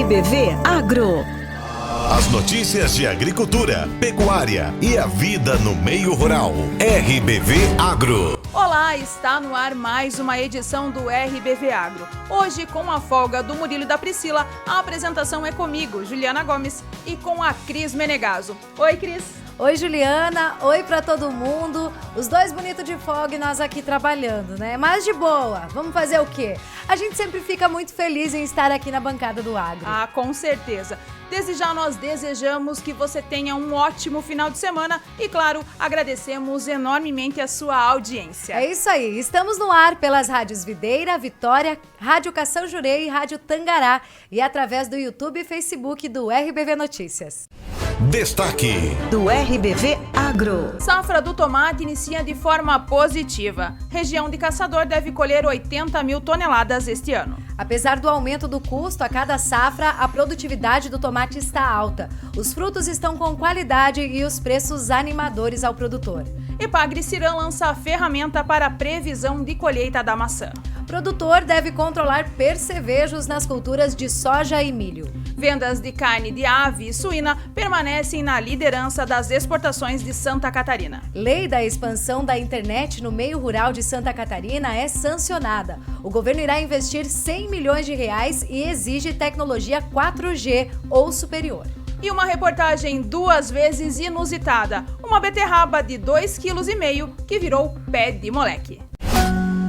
RBV Agro. As notícias de agricultura, pecuária e a vida no meio rural. RBV Agro. Olá, está no ar mais uma edição do RBV Agro. Hoje, com a folga do Murilo e da Priscila, a apresentação é comigo, Juliana Gomes, e com a Cris Menegaso. Oi, Cris. Oi, Juliana. Oi pra todo mundo. Os dois bonitos de folga e nós aqui trabalhando, né? Mas de boa. Vamos fazer o quê? A gente sempre fica muito feliz em estar aqui na bancada do Agro. Ah, com certeza. Desde já nós desejamos que você tenha um ótimo final de semana e, claro, agradecemos enormemente a sua audiência. É isso aí. Estamos no ar pelas rádios Videira, Vitória, Rádio Cação Jurei e Rádio Tangará e através do YouTube e Facebook do RBV Notícias. Destaque do RBV Agro. Safra do tomate inicia de forma positiva. Região de Caçador deve colher 80 mil toneladas este ano. Apesar do aumento do custo a cada safra, a produtividade do tomate está alta. Os frutos estão com qualidade e os preços animadores ao produtor. Epagre Ciran lança a ferramenta para a previsão de colheita da maçã. Produtor deve controlar percevejos nas culturas de soja e milho. Vendas de carne de ave e suína permanecem na liderança das exportações de Santa Catarina. Lei da expansão da internet no meio rural de Santa Catarina é sancionada. O governo irá investir 100 milhões de reais e exige tecnologia 4G ou superior. E uma reportagem duas vezes inusitada. Uma beterraba de 2,5 kg que virou pé de moleque.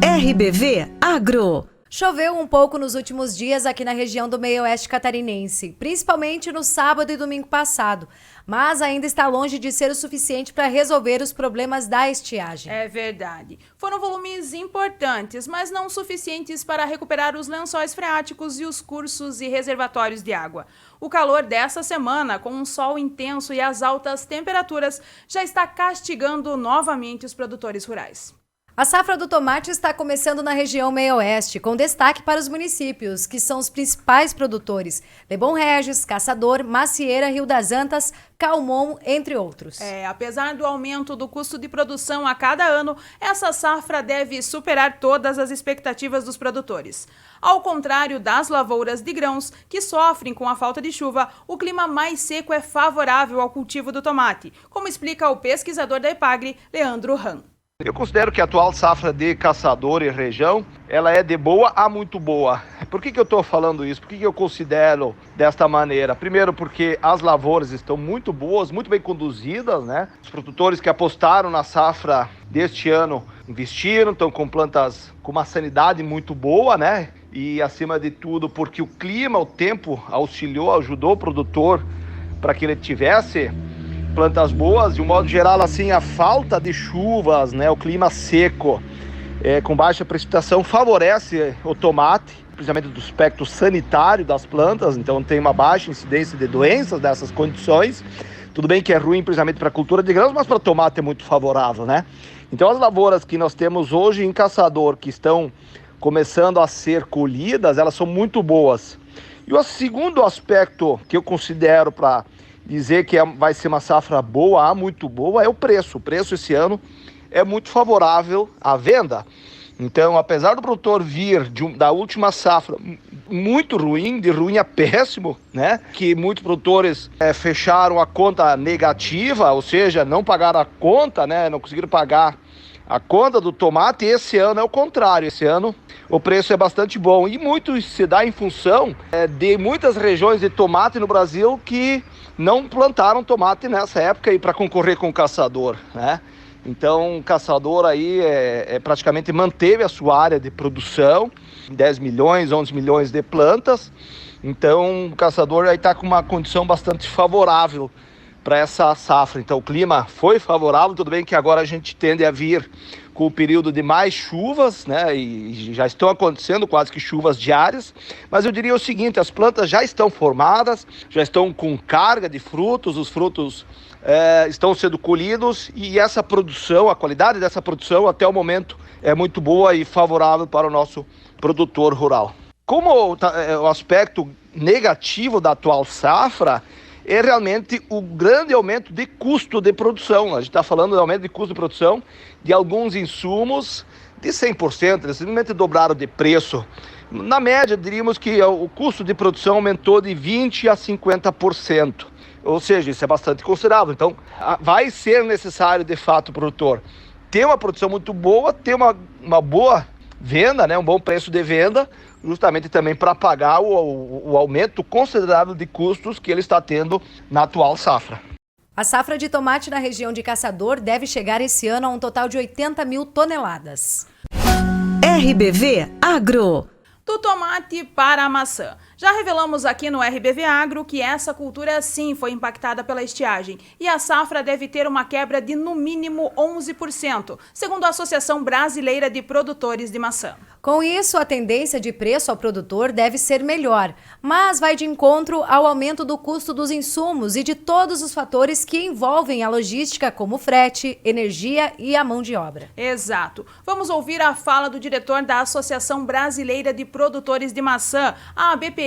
RBV Agro. Choveu um pouco nos últimos dias aqui na região do meio-oeste catarinense, principalmente no sábado e domingo passado, mas ainda está longe de ser o suficiente para resolver os problemas da estiagem. É verdade. Foram volumes importantes, mas não suficientes para recuperar os lençóis freáticos e os cursos e reservatórios de água. O calor dessa semana, com um sol intenso e as altas temperaturas, já está castigando novamente os produtores rurais. A safra do tomate está começando na região meio-oeste, com destaque para os municípios, que são os principais produtores: Lebon Regis, Caçador, Macieira, Rio das Antas, Calmon, entre outros. Apesar do aumento do custo de produção a cada ano, essa safra deve superar todas as expectativas dos produtores. Ao contrário das lavouras de grãos, que sofrem com a falta de chuva, o clima mais seco é favorável ao cultivo do tomate, como explica o pesquisador da Epagre, Leandro Ram. Eu considero que a atual safra de Caçador e região, ela é de boa a muito boa. Por que eu estou falando isso? Por que eu considero desta maneira? Primeiro porque as lavouras estão muito boas, muito bem conduzidas, né? Os produtores que apostaram na safra deste ano investiram, estão com plantas com uma sanidade muito boa, né? E acima de tudo porque o clima, o tempo auxiliou, ajudou o produtor para que ele tivesse plantas boas. De um modo geral, assim, a falta de chuvas, né, o clima seco, com baixa precipitação, favorece o tomate, principalmente do aspecto sanitário das plantas, então tem uma baixa incidência de doenças dessas condições. Tudo bem que é ruim, principalmente para a cultura de grãos, mas para o tomate é muito favorável, né? Então as lavouras que nós temos hoje em Caçador, que estão começando a ser colhidas, elas são muito boas. E o segundo aspecto que eu considero para dizer que vai ser uma safra boa, muito boa, é o preço. O preço esse ano é muito favorável à venda. Então, apesar do produtor vir da última safra muito ruim, de ruim a péssimo, né? Que muitos produtores fecharam a conta negativa, ou seja, não pagaram a conta, né? Não conseguiram pagar a conta do tomate. Esse ano é o contrário. Esse ano o preço é bastante bom. E muito se dá em função de muitas regiões de tomate no Brasil que não plantaram tomate nessa época e para concorrer com o Caçador, né? Então o Caçador aí praticamente manteve a sua área de produção, 10 milhões, 11 milhões de plantas. Então o Caçador aí está com uma condição bastante favorável para essa safra. Então o clima foi favorável, tudo bem que agora a gente tende a vir com o período de mais chuvas, né? E já estão acontecendo quase que chuvas diárias, mas eu diria o seguinte: as plantas já estão formadas, já estão com carga de frutos, os frutos estão sendo colhidos e essa produção, a qualidade dessa produção até o momento é muito boa e favorável para o nosso produtor rural. Como o aspecto negativo da atual safra é realmente o grande aumento de custo de produção. A gente está falando de aumento de custo de produção de alguns insumos de 100%, eles simplesmente dobraram de preço. Na média, diríamos que o custo de produção aumentou de 20% a 50%. Ou seja, isso é bastante considerável. Então, vai ser necessário, de fato, o produtor ter uma produção muito boa, ter uma boa venda, né, um bom preço de venda, justamente também para pagar o aumento considerável de custos que ele está tendo na atual safra. A safra de tomate na região de Caçador deve chegar esse ano a um total de 80 mil toneladas. RBV Agro. Do tomate para a maçã. Já revelamos aqui no RBV Agro que essa cultura sim foi impactada pela estiagem e a safra deve ter uma quebra de no mínimo 11%, segundo a Associação Brasileira de Produtores de Maçã. Com isso, a tendência de preço ao produtor deve ser melhor, mas vai de encontro ao aumento do custo dos insumos e de todos os fatores que envolvem a logística, como frete, energia e a mão de obra. Exato. Vamos ouvir a fala do diretor da Associação Brasileira de Produtores de Maçã, a ABPM,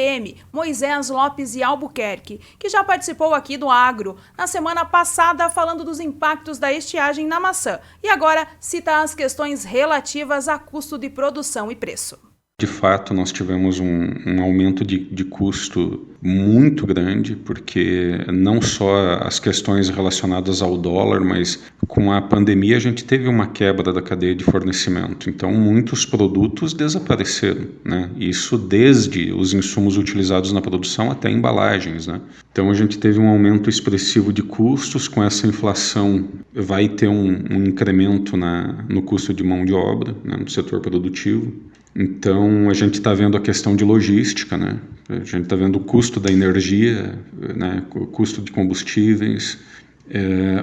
Moisés Lopes e Albuquerque, que já participou aqui do Agro na semana passada falando dos impactos da estiagem na maçã e agora cita as questões relativas a custo de produção e preço. De fato, nós tivemos um aumento de custo muito grande, porque não só as questões relacionadas ao dólar, mas com a pandemia a gente teve uma quebra da cadeia de fornecimento. Então, muitos produtos desapareceram, né? Isso desde os insumos utilizados na produção até embalagens, né? Então, a gente teve um aumento expressivo de custos. Com essa inflação, vai ter um incremento no custo de mão de obra, né, no setor produtivo. Então, a gente está vendo a questão de logística, né? A gente está vendo o custo da energia, né? O custo de combustíveis,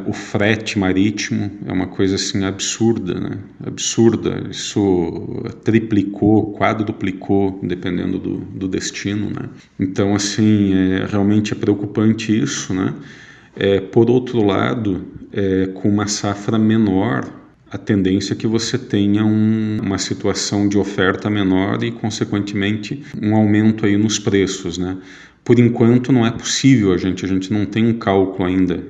o frete marítimo é uma coisa assim absurda, né? Absurda. Isso triplicou, quadruplicou, dependendo do destino, né? Então, assim, realmente é preocupante isso, né? Por outro lado, com uma safra menor, a tendência é que você tenha uma situação de oferta menor e, consequentemente, um aumento aí nos preços, né? Por enquanto, não é possível, a gente não tem um cálculo ainda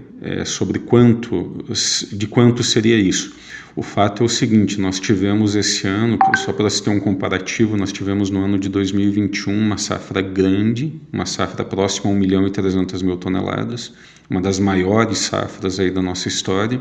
sobre de quanto seria isso. O fato é o seguinte, nós tivemos esse ano, só para se ter um comparativo, nós tivemos no ano de 2021 uma safra grande, uma safra próxima a 1.300.000 toneladas, uma das maiores safras aí da nossa história,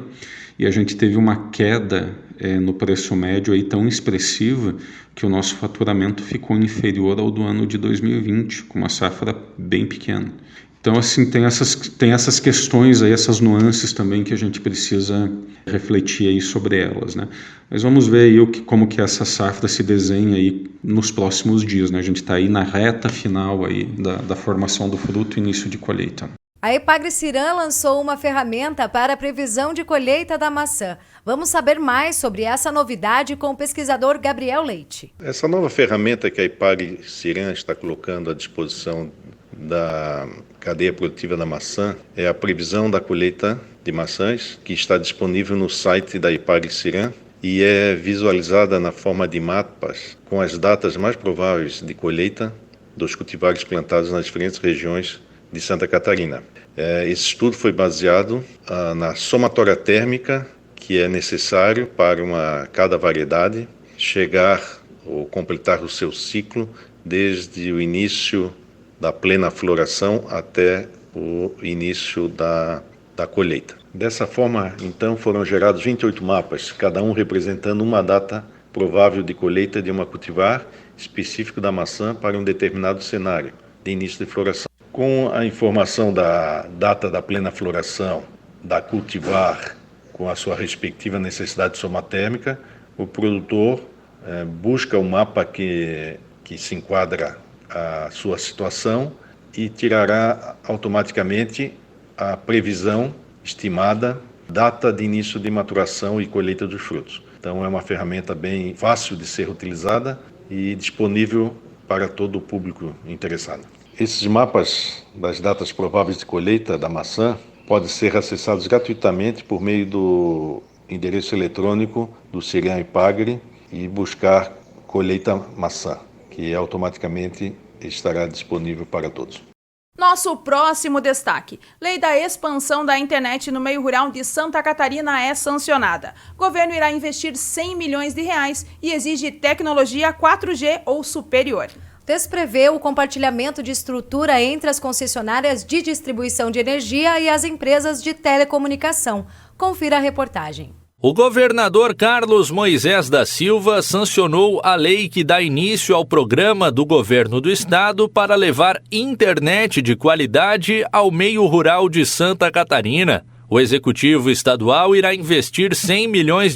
e a gente teve uma queda no preço médio aí tão expressiva que o nosso faturamento ficou inferior ao do ano de 2020, com uma safra bem pequena. Então, assim, tem essas questões aí, essas nuances também que a gente precisa refletir aí sobre elas, né? Mas vamos ver aí como que essa safra se desenha aí nos próximos dias, né? A gente está aí na reta final aí da formação do fruto e início de colheita. A Epagre-Ciran lançou uma ferramenta para a previsão de colheita da maçã. Vamos saber mais sobre essa novidade com o pesquisador Gabriel Leite. Essa nova ferramenta que a Epagre-Ciran está colocando à disposição da cadeia produtiva da maçã é a previsão da colheita de maçãs, que está disponível no site da Epagre-Ciran e é visualizada na forma de mapas com as datas mais prováveis de colheita dos cultivares plantados nas diferentes regiões de Santa Catarina. Esse estudo foi baseado na somatória térmica que é necessário para cada variedade chegar ou completar o seu ciclo desde o início da plena floração até o início da colheita. Dessa forma, então, foram gerados 28 mapas, cada um representando uma data provável de colheita de uma cultivar específico da maçã para um determinado cenário de início de floração. Com a informação da data da plena floração da cultivar com a sua respectiva necessidade somatérmica, o produtor busca o mapa que se enquadra à sua situação e tirará automaticamente a previsão estimada, data de início de maturação e colheita dos frutos. Então é uma ferramenta bem fácil de ser utilizada e disponível para todo o público interessado. Esses mapas das datas prováveis de colheita da maçã podem ser acessados gratuitamente por meio do endereço eletrônico do Ciran Epagre e buscar colheita maçã, que automaticamente estará disponível para todos. Nosso próximo destaque. Lei da expansão da internet no meio rural de Santa Catarina é sancionada. Governo irá investir R$100 milhões e exige tecnologia 4G ou superior. O texto prevê o compartilhamento de estrutura entre as concessionárias de distribuição de energia e as empresas de telecomunicação. Confira a reportagem. O governador Carlos Moisés da Silva sancionou a lei que dá início ao programa do governo do estado para levar internet de qualidade ao meio rural de Santa Catarina. O executivo estadual irá investir R$100 milhões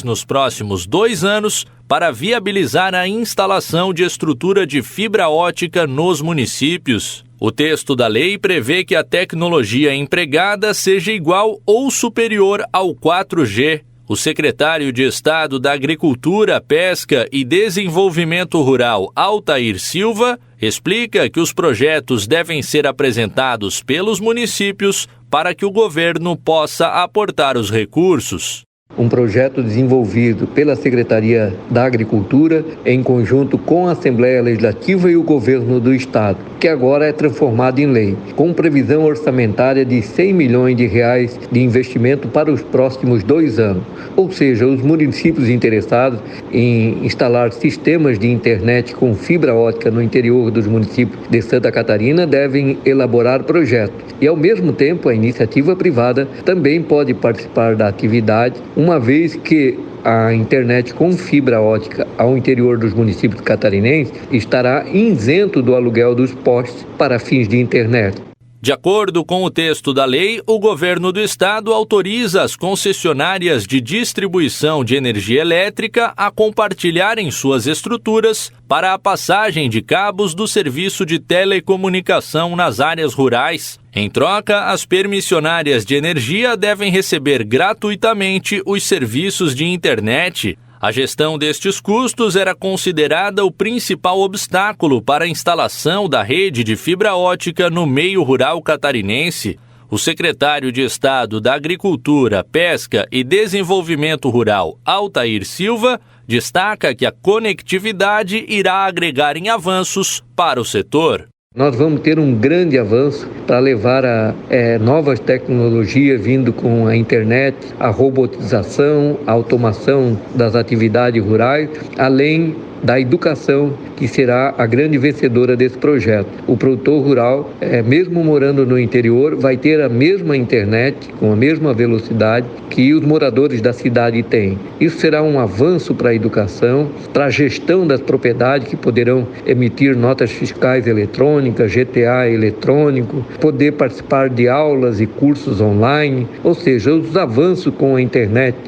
nos próximos 2 anos para viabilizar a instalação de estrutura de fibra ótica nos municípios. O texto da lei prevê que a tecnologia empregada seja igual ou superior ao 4G. O secretário de Estado da Agricultura, Pesca e Desenvolvimento Rural, Altair Silva, explica que os projetos devem ser apresentados pelos municípios para que o governo possa aportar os recursos. Um projeto desenvolvido pela Secretaria da Agricultura em conjunto com a Assembleia Legislativa e o Governo do Estado, que agora é transformado em lei, com previsão orçamentária de R$100 milhões de investimento para os próximos 2 anos. Ou seja, os municípios interessados em instalar sistemas de internet com fibra ótica no interior dos municípios de Santa Catarina devem elaborar projetos. E, ao mesmo tempo, a iniciativa privada também pode participar da atividade, uma vez que a internet com fibra ótica ao interior dos municípios catarinenses estará isento do aluguel dos postes para fins de internet. De acordo com o texto da lei, o governo do estado autoriza as concessionárias de distribuição de energia elétrica a compartilharem suas estruturas para a passagem de cabos do serviço de telecomunicação nas áreas rurais. Em troca, as permissionárias de energia devem receber gratuitamente os serviços de internet. A gestão destes custos era considerada o principal obstáculo para a instalação da rede de fibra ótica no meio rural catarinense. O secretário de Estado da Agricultura, Pesca e Desenvolvimento Rural, Altair Silva, destaca que a conectividade irá agregar em avanços para o setor. Nós vamos ter um grande avanço para levar a novas tecnologias vindo com a internet, a robotização, a automação das atividades rurais, além da educação, que será a grande vencedora desse projeto. O produtor rural, mesmo morando no interior, vai ter a mesma internet, com a mesma velocidade que os moradores da cidade têm. Isso será um avanço para a educação, para a gestão das propriedades, que poderão emitir notas fiscais eletrônicas, GTA eletrônico, poder participar de aulas e cursos online, ou seja, os avanços com a internet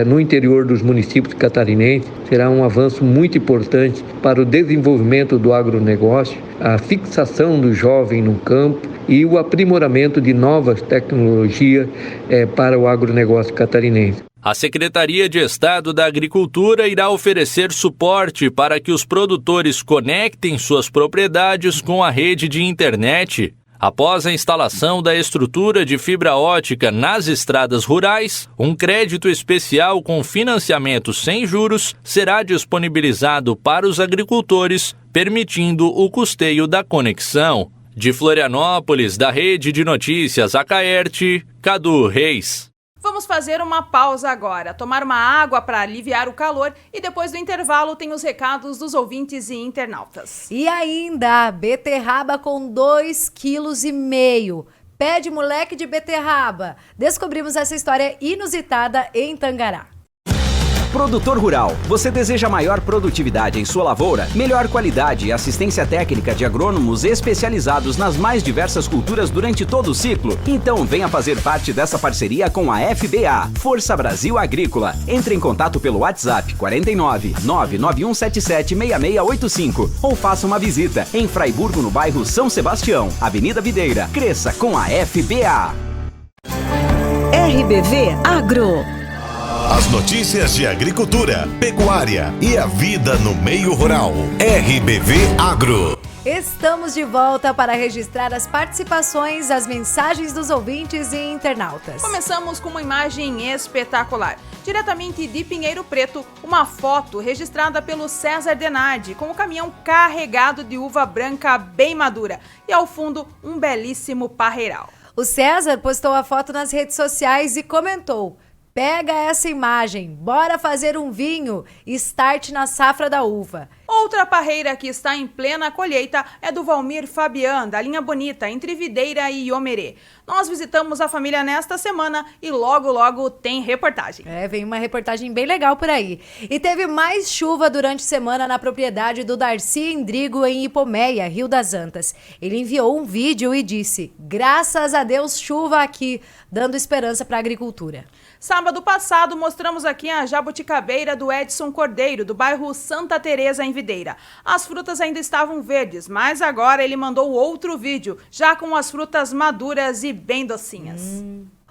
no interior dos municípios catarinenses será um avanço muito importante para o desenvolvimento do agronegócio, a fixação do jovem no campo e o aprimoramento de novas tecnologias para o agronegócio catarinense. A Secretaria de Estado da Agricultura irá oferecer suporte para que os produtores conectem suas propriedades com a rede de internet. Após a instalação da estrutura de fibra ótica nas estradas rurais, um crédito especial com financiamento sem juros será disponibilizado para os agricultores, permitindo o custeio da conexão. De Florianópolis, da Rede de Notícias Acaerte, Cadu Reis. Vamos fazer uma pausa agora, tomar uma água para aliviar o calor e depois do intervalo tem os recados dos ouvintes e internautas. E ainda, beterraba com 2,5 kg. Pé de moleque de beterraba. Descobrimos essa história inusitada em Tangará. Produtor rural, você deseja maior produtividade em sua lavoura, melhor qualidade e assistência técnica de agrônomos especializados nas mais diversas culturas durante todo o ciclo? Então venha fazer parte dessa parceria com a FBA, Força Brasil Agrícola. Entre em contato pelo WhatsApp 49 99177 6685 ou faça uma visita em Fraiburgo, no bairro São Sebastião, Avenida Videira. Cresça com a FBA. RBV Agro. As notícias de agricultura, pecuária e a vida no meio rural. RBV Agro. Estamos de volta para registrar as participações, as mensagens dos ouvintes e internautas. Começamos com uma imagem espetacular. Diretamente de Pinheiro Preto, uma foto registrada pelo César Denardi, com o caminhão carregado de uva branca bem madura. E ao fundo, um belíssimo parreiral. O César postou a foto nas redes sociais e comentou: pega essa imagem, bora fazer um vinho, start na safra da uva. Outra parreira que está em plena colheita é do Valmir Fabian, da linha Bonita, entre Videira e Iomerê. Nós visitamos a família nesta semana e logo tem reportagem. Vem uma reportagem bem legal por aí. E teve mais chuva durante a semana na propriedade do Darcy Endrigo, em Ipomeia, Rio das Antas. Ele enviou um vídeo e disse: graças a Deus, chuva aqui, dando esperança para a agricultura. Sábado passado, mostramos aqui a jabuticabeira do Edson Cordeiro, do bairro Santa Teresa, em Videira. As frutas ainda estavam verdes, mas agora ele mandou outro vídeo, já com as frutas maduras e bem docinhas.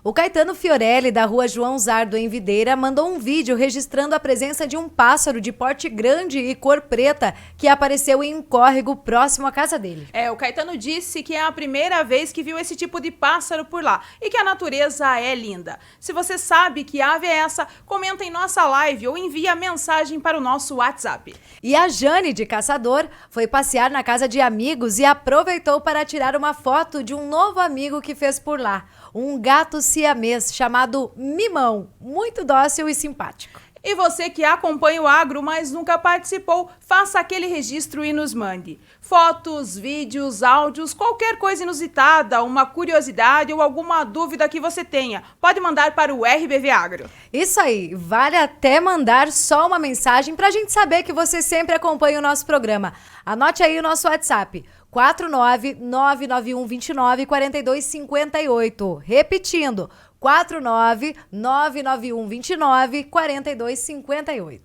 O Caetano Fiorelli, da rua João Zardo, em Videira, mandou um vídeo registrando a presença de um pássaro de porte grande e cor preta que apareceu em um córrego próximo à casa dele. O Caetano disse que é a primeira vez que viu esse tipo de pássaro por lá e que a natureza é linda. Se você sabe que ave é essa, comenta em nossa live ou envia mensagem para o nosso WhatsApp. E a Jane, de Caçador, foi passear na casa de amigos e aproveitou para tirar uma foto de um novo amigo que fez por lá. Um gato siamês chamado Mimão, muito dócil e simpático. E você que acompanha o Agro, mas nunca participou, faça aquele registro e nos mande. Fotos, vídeos, áudios, qualquer coisa inusitada, uma curiosidade ou alguma dúvida que você tenha. Pode mandar para o RBV Agro. Isso aí, vale até mandar só uma mensagem para a gente saber que você sempre acompanha o nosso programa. Anote aí o nosso WhatsApp, 49991294258. Repetindo, 49991294258.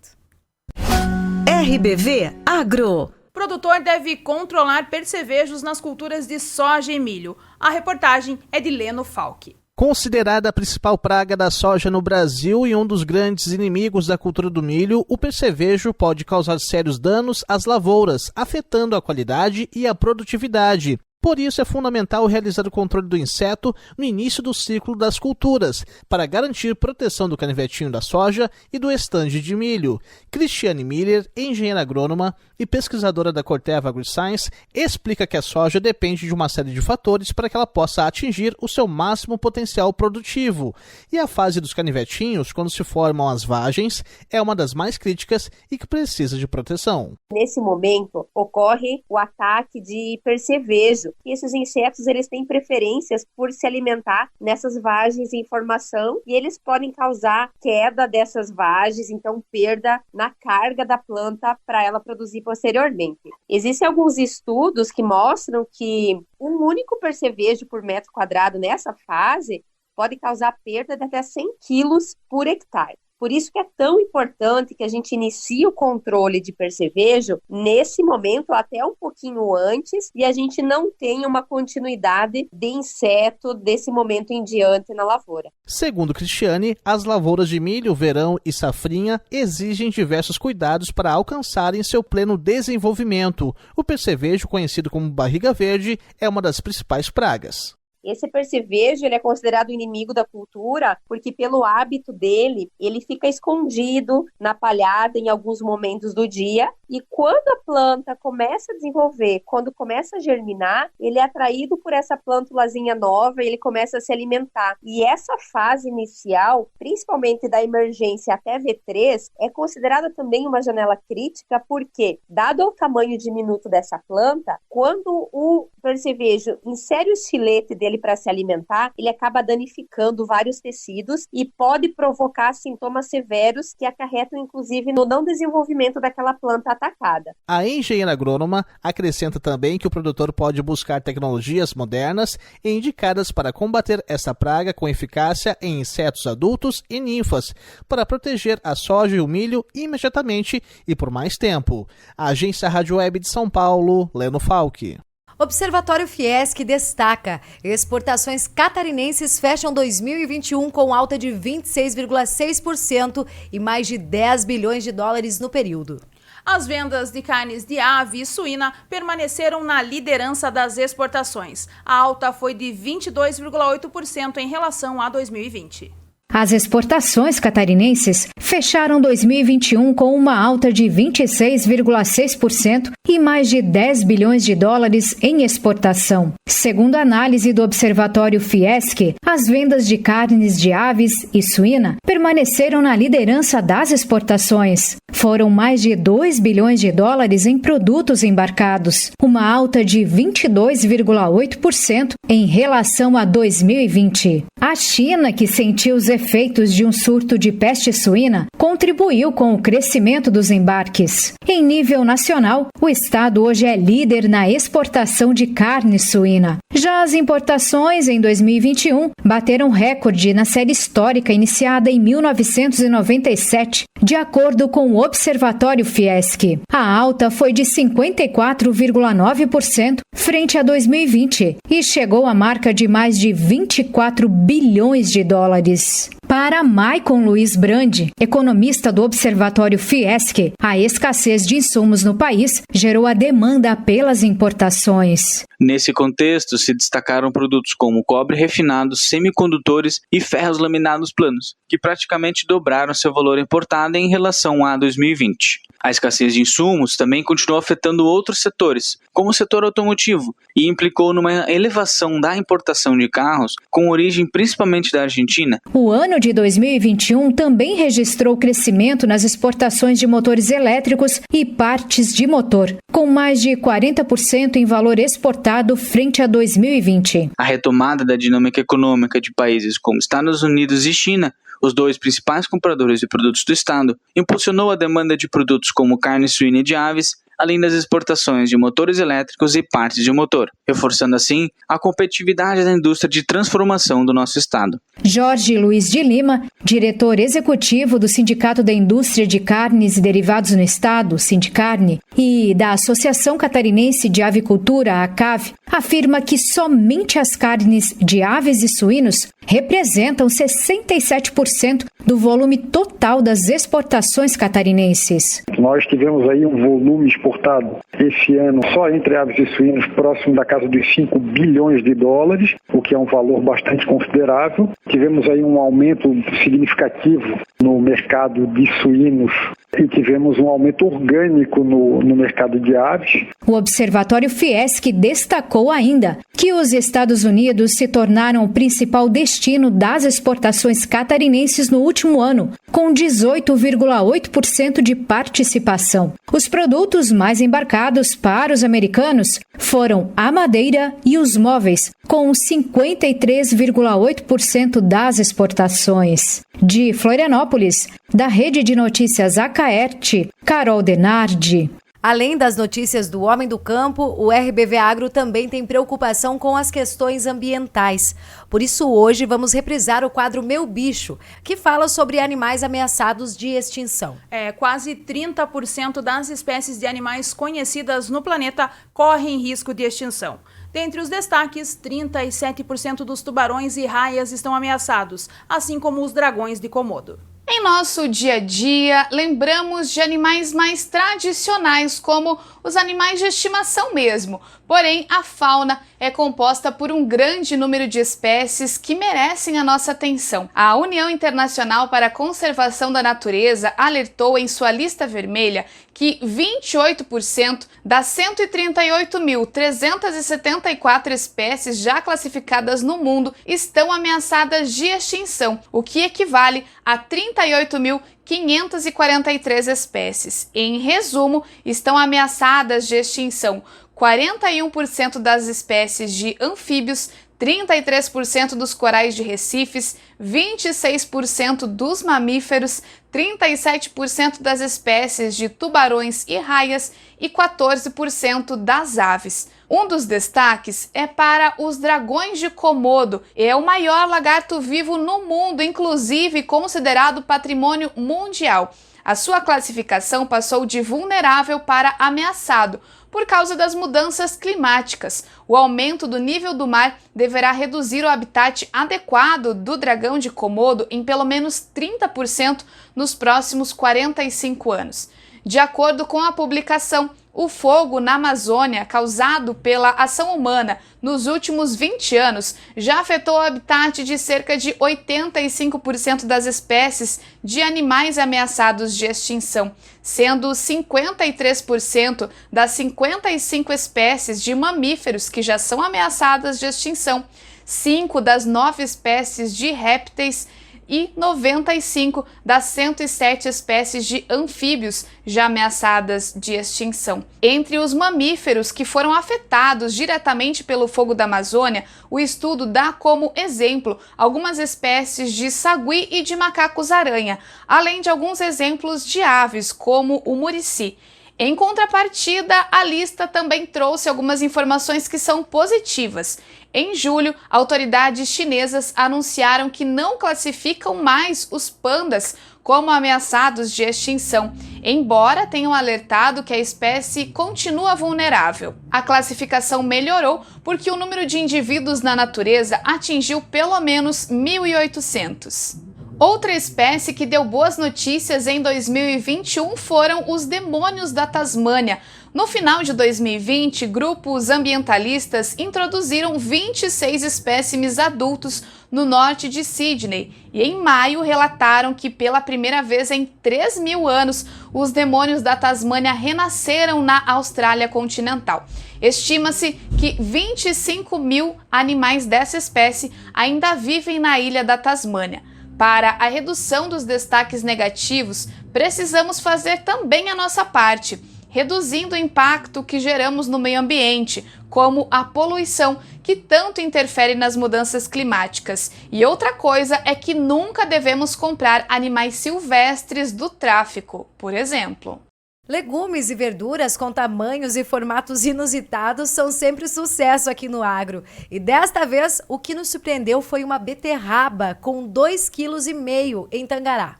RBV Agro. Produtor deve controlar percevejos nas culturas de soja e milho. A reportagem é de Leno Falck. Considerada a principal praga da soja no Brasil e um dos grandes inimigos da cultura do milho, o percevejo pode causar sérios danos às lavouras, afetando a qualidade e a produtividade. Por isso, é fundamental realizar o controle do inseto no início do ciclo das culturas, para garantir proteção do canivetinho da soja e do estande de milho. Cristiane Miller, engenheira agrônoma e pesquisadora da Corteva AgriScience, explica que a soja depende de uma série de fatores para que ela possa atingir o seu máximo potencial produtivo. E a fase dos canivetinhos, quando se formam as vagens, é uma das mais críticas e que precisa de proteção. Nesse momento, ocorre o ataque de percevejo. E esses insetos, eles têm preferências por se alimentar nessas vagens em formação e eles podem causar queda dessas vagens, então perda na carga da planta para ela produzir posteriormente. Existem alguns estudos que mostram que um único percevejo por metro quadrado nessa fase pode causar perda de até 100 quilos por hectare. Por isso que é tão importante que a gente inicie o controle de percevejo nesse momento, até um pouquinho antes, e a gente não tenha uma continuidade de inseto desse momento em diante na lavoura. Segundo Cristiane, as lavouras de milho, verão e safrinha exigem diversos cuidados para alcançarem seu pleno desenvolvimento. O percevejo, conhecido como barriga verde, é uma das principais pragas. Esse percevejo, ele é considerado inimigo da cultura porque pelo hábito dele, ele fica escondido na palhada em alguns momentos do dia e quando a planta começa a desenvolver, quando começa a germinar, ele é atraído por essa plântulazinha nova e ele começa a se alimentar. E essa fase inicial, principalmente da emergência até V3, é considerada também uma janela crítica porque, dado o tamanho diminuto dessa planta, quando o percevejo insere o estilete dele para se alimentar, ele acaba danificando vários tecidos e pode provocar sintomas severos que acarretam inclusive no não desenvolvimento daquela planta atacada. A engenheira agrônoma acrescenta também que o produtor pode buscar tecnologias modernas e indicadas para combater essa praga com eficácia em insetos adultos e ninfas, para proteger a soja e o milho imediatamente e por mais tempo. A Agência Rádio Web de São Paulo, Leno Falck. Observatório Fiesc destaca: exportações catarinenses fecham 2021 com alta de 26,6% e mais de 10 bilhões de dólares no período. As vendas de carnes de ave e suína permaneceram na liderança das exportações. A alta foi de 22,8% em relação a 2020. As exportações catarinenses fecharam 2021 com uma alta de 26,6% e mais de 10 bilhões de dólares em exportação. Segundo a análise do Observatório Fiesc, as vendas de carnes de aves e suína permaneceram na liderança das exportações. Foram mais de 2 bilhões de dólares em produtos embarcados, uma alta de 22,8% em relação a 2020. A China, que sentiu os efeitos de um surto de peste suína, contribuiu com o crescimento dos embarques. Em nível nacional, o estado hoje é líder na exportação de carne suína. Já as importações em 2021 bateram recorde na série histórica iniciada em 1997, de acordo com o Observatório Fiesc. A alta foi de 54,9% frente a 2020 e chegou à marca de mais de 24 bilhões de dólares. Para Maicon Luiz Brandi, economista do Observatório Fiesc, a escassez de insumos no país gerou a demanda pelas importações. Nesse contexto, se destacaram produtos como cobre refinado, semicondutores e ferros laminados planos, que praticamente dobraram seu valor importado em relação a 2020. A escassez de insumos também continuou afetando outros setores, como o setor automotivo, e implicou numa elevação da importação de carros com origem principalmente da Argentina. O ano de 2021 também registrou crescimento nas exportações de motores elétricos e partes de motor, com mais de 40% em valor exportado frente a 2020. A retomada da dinâmica econômica de países como Estados Unidos e China, os dois principais compradores de produtos do estado, impulsionou a demanda de produtos como carne suína e de aves, além das exportações de motores elétricos e partes de motor, reforçando assim a competitividade da indústria de transformação do nosso estado. Jorge Luiz de Lima, diretor executivo do Sindicato da Indústria de Carnes e Derivados no Estado, Sindicarne, e da Associação Catarinense de Avicultura, ACAV, afirma que somente as carnes de aves e suínos representam 67% do volume total das exportações catarinenses. Nós tivemos aí um volume exportado esse ano só entre aves e suínos próximo da casa dos 5 bilhões de dólares, o que é um valor bastante considerável. Tivemos aí um aumento significativo no mercado de suínos e tivemos um aumento orgânico no mercado de aves. O Observatório Fiesc destacou ainda que os Estados Unidos se tornaram o principal destino das exportações catarinenses no último ano, com 18,8% de participação. Os produtos mais embarcados para os americanos foram a madeira e os móveis, com 53,8% das exportações. De Florianópolis, da Rede de Notícias Acaerte, Carol Denardi. Além das notícias do Homem do Campo, o RBV Agro também tem preocupação com as questões ambientais. Por isso, hoje vamos reprisar o quadro Meu Bicho, que fala sobre animais ameaçados de extinção. Quase 30% das espécies de animais conhecidas no planeta correm risco de extinção. Dentre os destaques, 37% dos tubarões e raias estão ameaçados, assim como os dragões de Komodo. Em nosso dia a dia, lembramos de animais mais tradicionais, como os animais de estimação mesmo. Porém, a fauna é composta por um grande número de espécies que merecem a nossa atenção. A União Internacional para a Conservação da Natureza alertou em sua lista vermelha que 28% das 138.374 espécies já classificadas no mundo estão ameaçadas de extinção, o que equivale a 38.543 espécies. Em resumo, estão ameaçadas de extinção 41% das espécies de anfíbios, 33% dos corais de recifes, 26% dos mamíferos, 37% das espécies de tubarões e raias e 14% das aves. Um dos destaques é para os dragões de Komodo. É o maior lagarto vivo no mundo, inclusive considerado patrimônio mundial. A sua classificação passou de vulnerável para ameaçado por causa das mudanças climáticas. O aumento do nível do mar deverá reduzir o habitat adequado do dragão de Komodo em pelo menos 30% nos próximos 45 anos. De acordo com a publicação, O fogo na Amazônia, causado pela ação humana nos últimos 20 anos, já afetou o habitat de cerca de 85% das espécies de animais ameaçados de extinção, sendo 53% das 55 espécies de mamíferos que já são ameaçadas de extinção, 5 das 9 espécies de répteis e 95 das 107 espécies de anfíbios já ameaçadas de extinção. Entre os mamíferos que foram afetados diretamente pelo fogo da Amazônia, o estudo dá como exemplo algumas espécies de sagui e de macacos-aranha, além de alguns exemplos de aves, como o murici. Em contrapartida, a lista também trouxe algumas informações que são positivas. Em julho, autoridades chinesas anunciaram que não classificam mais os pandas como ameaçados de extinção, embora tenham alertado que a espécie continua vulnerável. A classificação melhorou porque o número de indivíduos na natureza atingiu pelo menos 1.800. Outra espécie que deu boas notícias em 2021 foram os demônios da Tasmânia. No final de 2020, grupos ambientalistas introduziram 26 espécimes adultos no norte de Sydney e em maio relataram que pela primeira vez em 3.000 anos os demônios da Tasmânia renasceram na Austrália continental. Estima-se que 25.000 animais dessa espécie ainda vivem na ilha da Tasmânia. Para a redução dos destaques negativos, precisamos fazer também a nossa parte, reduzindo o impacto que geramos no meio ambiente, como a poluição, que tanto interfere nas mudanças climáticas. E outra coisa é que nunca devemos comprar animais silvestres do tráfico, por exemplo. Legumes e verduras com tamanhos e formatos inusitados são sempre sucesso aqui no agro. E desta vez, o que nos surpreendeu foi uma beterraba com 2,5 kg em Tangará.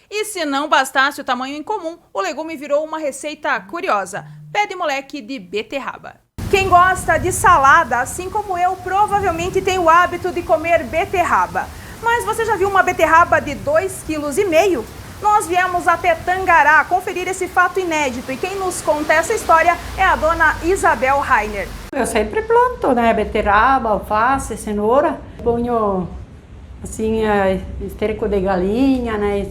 E se não bastasse o tamanho incomum, o legume virou uma receita curiosa. Pé de moleque de beterraba. Quem gosta de salada, assim como eu, provavelmente tem o hábito de comer beterraba. Mas você já viu uma beterraba de 2,5 kg? Nós viemos até Tangará conferir esse fato inédito e quem nos conta essa história é a dona Isabel Rainer. Eu sempre planto, né, beterraba, alface, cenoura. Ponho, assim, esterco de galinha, né,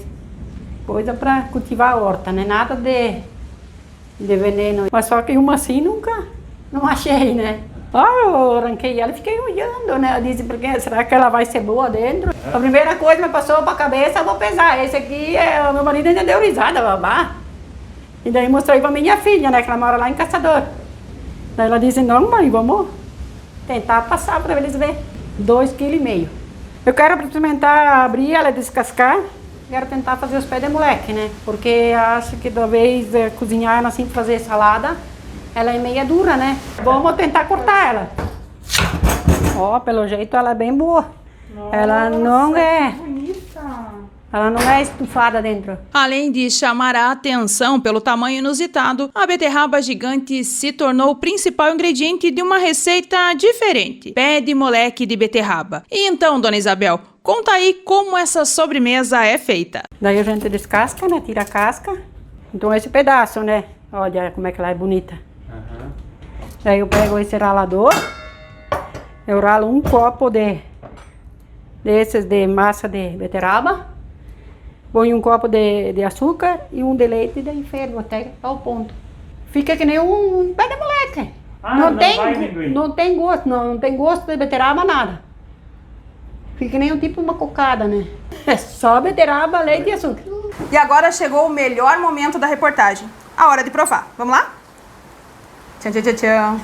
coisa para cultivar a horta, né, nada de veneno. Mas só que uma assim nunca, não achei, né. Eu arranquei ela e fiquei olhando, né? Eu disse, porque será que ela vai ser boa dentro? A primeira coisa que me passou para a cabeça, eu vou pesar. Esse aqui, o meu marido ainda deu risada, babá. E daí mostrei para minha filha, né? Que ela mora lá em Caçador. Daí ela disse, não mãe, vamos tentar passar para eles verem. 2,5 kg. Eu quero experimentar abrir ela, descascar. Quero tentar fazer os pés de moleque, né? Porque acho que talvez cozinhar ela assim, fazer salada, ela é meia dura, né? Vamos tentar cortar ela. Ó, pelo jeito ela é bem boa. Nossa, ela não é bonita. Ela não é estufada dentro. Além de chamar a atenção pelo tamanho inusitado, a beterraba gigante se tornou o principal ingrediente de uma receita diferente. Pé de moleque de beterraba. E então, dona Isabel, conta aí como essa sobremesa é feita. Daí a gente descasca, né? Tira a casca. Então esse pedaço, né? Olha como é que ela é bonita. Daí eu pego esse ralador, eu ralo um copo desses de massa de beterraba, ponho um copo de açúcar e um de leite e daí fervo até ao ponto. Fica que nem um pé de moleque. Não tem gosto, não tem gosto de beterraba, nada. Fica que nem um tipo uma cocada, né? É só beterraba, leite e açúcar. E agora chegou o melhor momento da reportagem, a hora de provar. Vamos lá? Tchau, tchau, tchau, tchau.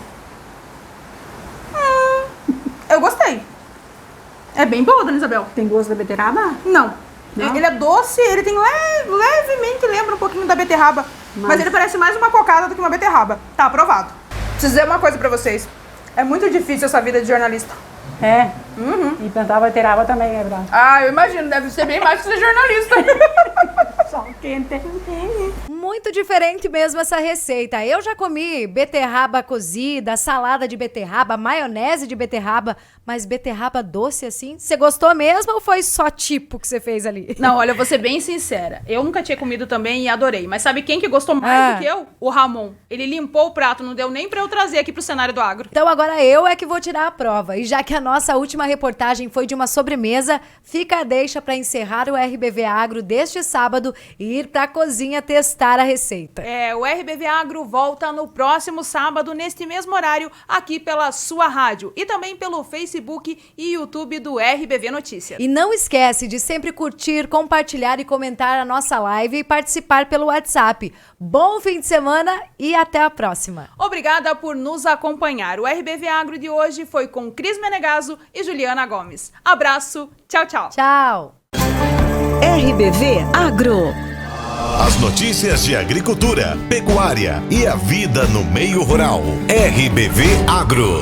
Eu gostei. É bem boa, dona Isabel. Tem gosto da beterraba? Não. Ele é doce, ele tem levemente lembra um pouquinho da beterraba. Mas ele parece mais uma cocada do que uma beterraba. Tá aprovado. Preciso dizer uma coisa pra vocês. É muito difícil essa vida de jornalista. É? E plantar beterraba também, é verdade. Ah, eu imagino. Deve ser bem mais que ser jornalista. quente. Muito diferente mesmo essa receita. Eu já comi beterraba cozida, salada de beterraba, maionese de beterraba, mas beterraba doce assim? Você gostou mesmo ou foi só tipo que você fez ali? Não, olha, eu vou ser bem sincera. Eu nunca tinha comido também e adorei. Mas sabe quem que gostou mais do que eu? O Ramon. Ele limpou o prato, não deu nem pra eu trazer aqui pro cenário do agro. Então agora eu é que vou tirar a prova. E já que a nossa última reportagem foi de uma sobremesa, fica a deixa pra encerrar o RBV Agro deste sábado e ir pra cozinha testar a receita. O RBV Agro volta no próximo sábado, neste mesmo horário, aqui pela sua rádio e também pelo Facebook e YouTube do RBV Notícias. E não esquece de sempre curtir, compartilhar e comentar a nossa live e participar pelo WhatsApp. Bom fim de semana e até a próxima. Obrigada por nos acompanhar. O RBV Agro de hoje foi com Cris Menegaso e Juliana Gomes. Abraço, tchau, tchau. Tchau. RBV Agro. As notícias de agricultura, pecuária e a vida no meio rural. RBV Agro.